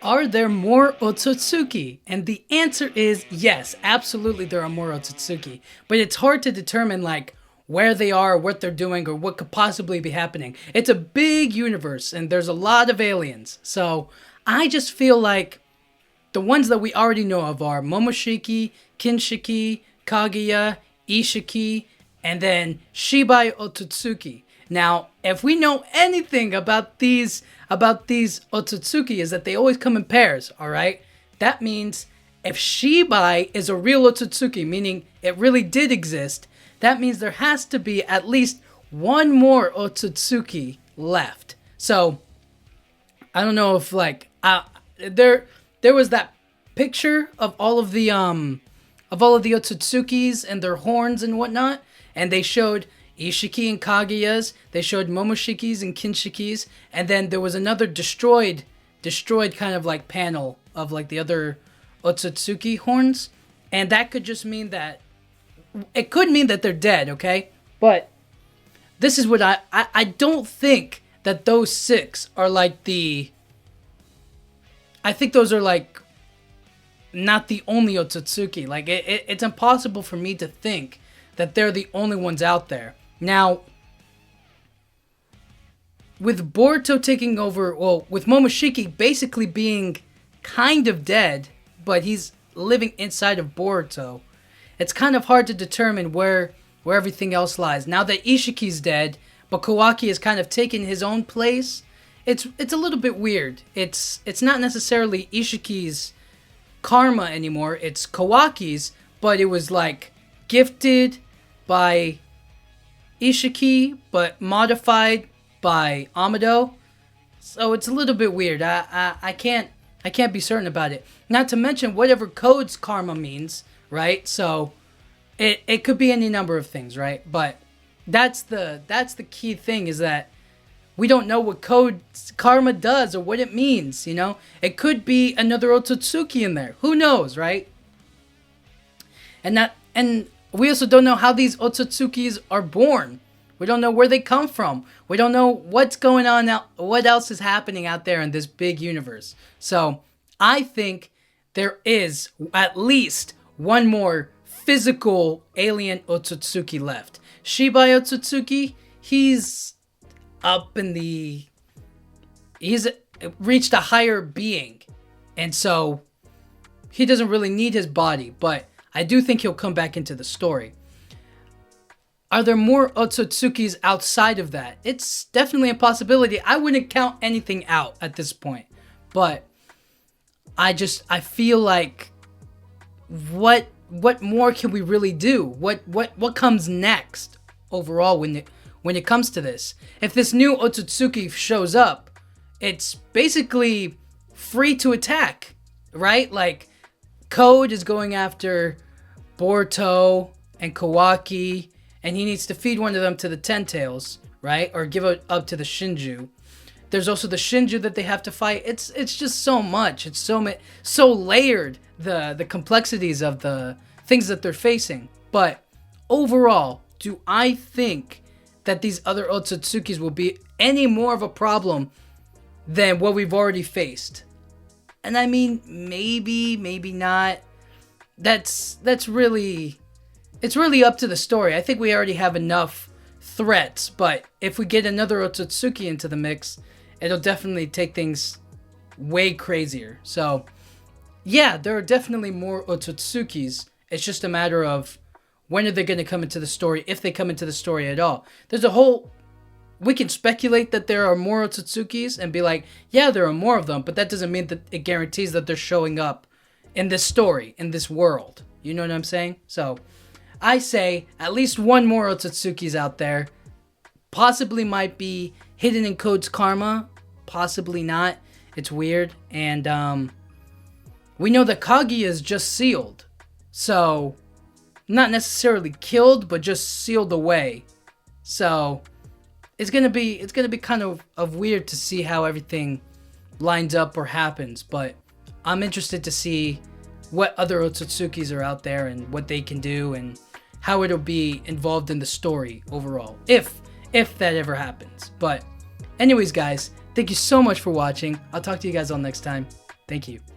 Are there more Otsutsuki? And the answer is yes, absolutely there are more Otsutsuki. But it's hard to determine like where they are, what they're doing, or what could possibly be happening. It's a big universe and there's a lot of aliens. So I just feel like the ones that we already know of are Momoshiki, Kinshiki, Kaguya, Ishiki, and then Shibai Otsutsuki. Now, if we know anything about these Otsutsuki is that they always come in pairs, all right? That means if Shibai is a real Otsutsuki, meaning it really did exist, that means there has to be at least one more Otsutsuki left. So, I don't know if like there was that picture of all of the Otsutsukis and their horns and whatnot, and they showed Ishiki and Kaguya's, they showed Momoshiki's and Kinshiki's, and then there was another destroyed kind of like panel of like the other Otsutsuki horns, and that could just mean that it could mean that they're dead, okay? But this is what I don't think that those 6 are like I think those are like not the only Otsutsuki. Like it's impossible for me to think that they're the only ones out there. Now, with Boruto taking over, well, with Momoshiki basically being kind of dead, but he's living inside of Boruto, it's kind of hard to determine where everything else lies. Now that Ishiki's dead, but Kawaki has kind of taken his own place, it's a little bit weird. It's not necessarily Ishiki's karma anymore, it's Kawaki's, but it was like gifted by Ishiki, but modified by Amado. So it's a little bit weird. I can't be certain about it. Not to mention whatever code's karma means, right? So it could be any number of things, right? But that's the key thing, is that we don't know what code karma does or what it means, you know? It could be another Otsutsuki in there. Who knows, right? And we also don't know how these Otsutsukis are born. We don't know where they come from. We don't know what's going on now, what else is happening out there in this big universe. So I think there is at least one more physical alien Otsutsuki left. Shibai Otsutsuki, he's reached a higher being. And so he doesn't really need his body, but I do think he'll come back into the story. Are there more Otsutsukis outside of that? It's definitely a possibility. I wouldn't count anything out at this point. But I feel like what more can we really do? What comes next overall when it comes to this? If this new Otsutsuki shows up, it's basically free to attack, right? Like Code is going after Boruto and Kawaki, and he needs to feed one of them to the Ten Tails, right? Or give it up to the Shinju. There's also the Shinju that they have to fight. It's just so much. It's so layered, the complexities of the things that they're facing. But overall, do I think that these other Otsutsukis will be any more of a problem than what we've already faced? And I mean, maybe not. It's really up to the story. I think we already have enough threats, but if we get another Otsutsuki into the mix, it'll definitely take things way crazier. So, yeah, there are definitely more Otsutsukis. It's just a matter of when are they going to come into the story, if they come into the story at all. We can speculate that there are more Otsutsukis and be like, yeah, there are more of them, but that doesn't mean that it guarantees that they're showing up in this story, in this world. You know what I'm saying? So, I say at least one more Otsutsuki's out there. Possibly might be hidden in Code's karma. Possibly not. It's weird. And we know that Kaguya is just sealed. So, not necessarily killed, but just sealed away. So, it's gonna be kind of weird to see how everything lines up or happens. But I'm interested to see what other Otsutsukis are out there and what they can do and how it'll be involved in the story overall, if that ever happens. But anyways, guys, thank you so much for watching. I'll talk to you guys all next time. Thank you.